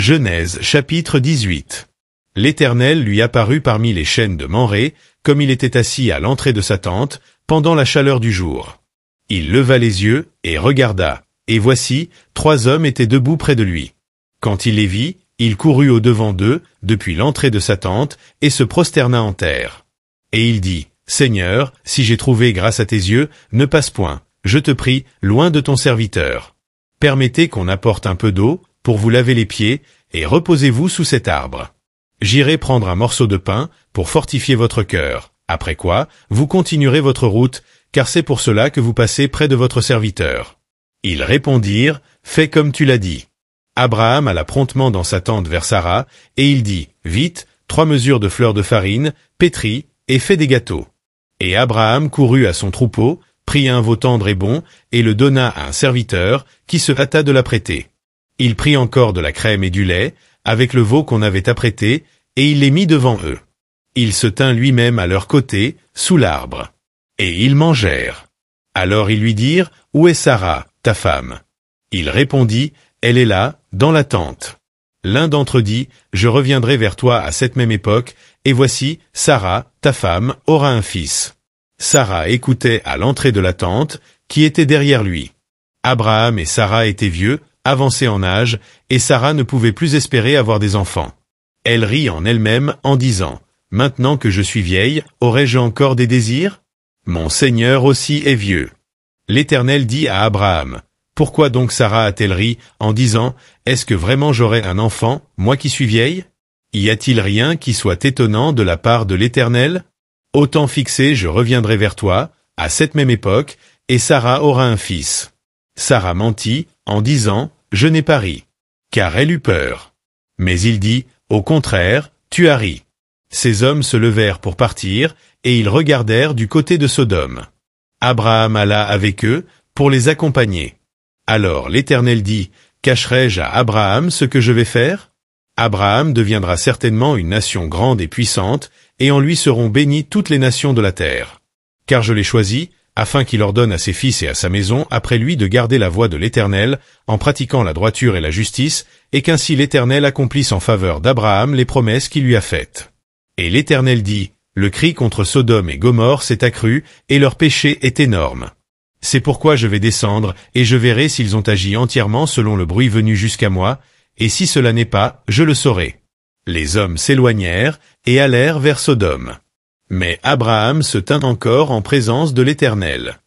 Genèse chapitre 18. L'Éternel lui apparut parmi les chênes de Mamré, comme il était assis à l'entrée de sa tente, pendant la chaleur du jour. Il leva les yeux, et regarda, et voici, 3 hommes étaient debout près de lui. Quand il les vit, il courut au-devant d'eux, depuis l'entrée de sa tente, et se prosterna en terre. Et il dit, « Seigneur, si j'ai trouvé grâce à tes yeux, ne passe point, je te prie, loin de ton serviteur. Permettez qu'on apporte un peu d'eau, pour vous laver les pieds, et reposez-vous sous cet arbre. J'irai prendre un morceau de pain, pour fortifier votre cœur, après quoi, vous continuerez votre route, car c'est pour cela que vous passez près de votre serviteur. » Ils répondirent, « Fais comme tu l'as dit. » Abraham alla promptement dans sa tente vers Sarah, et il dit, « Vite, 3 mesures de fleur de farine, pétris, et fais des gâteaux. » Et Abraham courut à son troupeau, prit un veau tendre et bon, et le donna à un serviteur, qui se hâta de l'apprêter. Il prit encore de la crème et du lait, avec le veau qu'on avait apprêté, et il les mit devant eux. Il se tint lui-même à leur côté, sous l'arbre. Et ils mangèrent. Alors ils lui dirent, « Où est Sarah, ta femme ?» Il répondit, « Elle est là, dans la tente. » L'un d'entre eux dit, « Je reviendrai vers toi à cette même époque, et voici, Sarah, ta femme, aura un fils. » Sarah écoutait à l'entrée de la tente, qui était derrière lui. Abraham et Sarah étaient vieux, avancés en âge, et Sarah ne pouvait plus espérer avoir des enfants. Elle rit en elle-même en disant, « Maintenant que je suis vieille, aurais-je encore des désirs? Mon Seigneur aussi est vieux. » L'Éternel dit à Abraham, « Pourquoi donc Sarah a-t-elle ri en disant, « Est-ce que vraiment j'aurai un enfant, moi qui suis vieille? Y a-t-il rien qui soit étonnant de la part de l'Éternel? Au temps fixé je reviendrai vers toi, à cette même époque, et Sarah aura un fils. » Sarah mentit en disant, « Je n'ai pas ri. » Car elle eut peur. Mais il dit, « Au contraire, tu as ri. » Ces hommes se levèrent pour partir, et ils regardèrent du côté de Sodome. Abraham alla avec eux, pour les accompagner. Alors l'Éternel dit, « Cacherai-je à Abraham ce que je vais faire? Abraham deviendra certainement une nation grande et puissante, et en lui seront bénies toutes les nations de la terre. Car je l'ai choisi, afin qu'il ordonne à ses fils et à sa maison après lui de garder la voie de l'Éternel, en pratiquant la droiture et la justice, et qu'ainsi l'Éternel accomplisse en faveur d'Abraham les promesses qu'il lui a faites. » Et l'Éternel dit, « Le cri contre Sodome et Gomorrhe s'est accru, et leur péché est énorme. C'est pourquoi je vais descendre, et je verrai s'ils ont agi entièrement selon le bruit venu jusqu'à moi, et si cela n'est pas, je le saurai. » Les hommes s'éloignèrent, et allèrent vers Sodome. Mais Abraham se tint encore en présence de l'Éternel.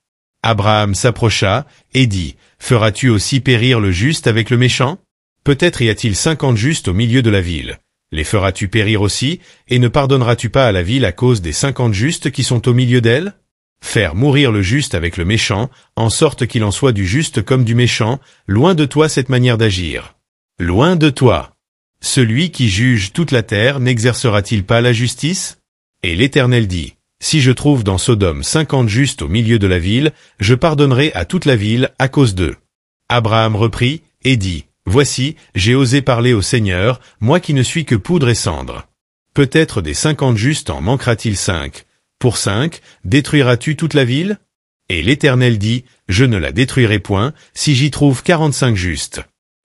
Abraham s'approcha, et dit, « Feras-tu aussi périr le juste avec le méchant? Peut-être y a-t-il 50 justes au milieu de la ville. Les feras-tu périr aussi, et ne pardonneras-tu pas à la ville à cause des 50 justes qui sont au milieu d'elle? Faire mourir le juste avec le méchant, en sorte qu'il en soit du juste comme du méchant, loin de toi cette manière d'agir. Loin de toi. Celui qui juge toute la terre n'exercera-t-il pas la justice? » Et l'Éternel dit, « Si je trouve dans Sodome 50 justes au milieu de la ville, je pardonnerai à toute la ville à cause d'eux. » Abraham reprit, et dit, « Voici, j'ai osé parler au Seigneur, moi qui ne suis que poudre et cendre. Peut-être des 50 justes en manquera-t-il 5. Pour 5, détruiras-tu toute la ville? » Et l'Éternel dit, « Je ne la détruirai point, si j'y trouve 45 justes. »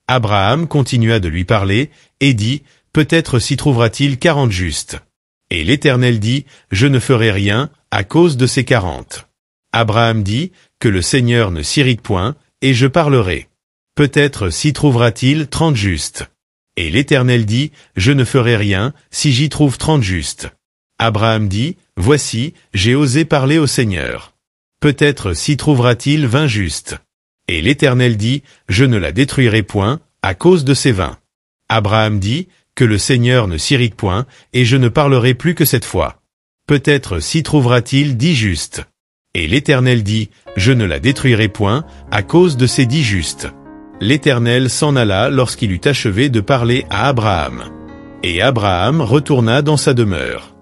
Abraham continua de lui parler, et dit, « Peut-être s'y trouvera-t-il 40 justes. » Et l'Éternel dit, « Je ne ferai rien, à cause de ces 40. » Abraham dit, « Que le Seigneur ne s'irrite point, et je parlerai. Peut-être s'y trouvera-t-il 30 justes. » Et l'Éternel dit, « Je ne ferai rien, si j'y trouve 30 justes. » Abraham dit, « Voici, j'ai osé parler au Seigneur. Peut-être s'y trouvera-t-il 20 justes. » Et l'Éternel dit, « Je ne la détruirai point, à cause de ces 20. » Abraham dit, « Que le Seigneur ne s'irrite point, et je ne parlerai plus que cette fois. Peut-être s'y trouvera-t-il 10 justes. » Et l'Éternel dit, « Je ne la détruirai point, à cause de ces 10 justes. » L'Éternel s'en alla lorsqu'il eut achevé de parler à Abraham. Et Abraham retourna dans sa demeure.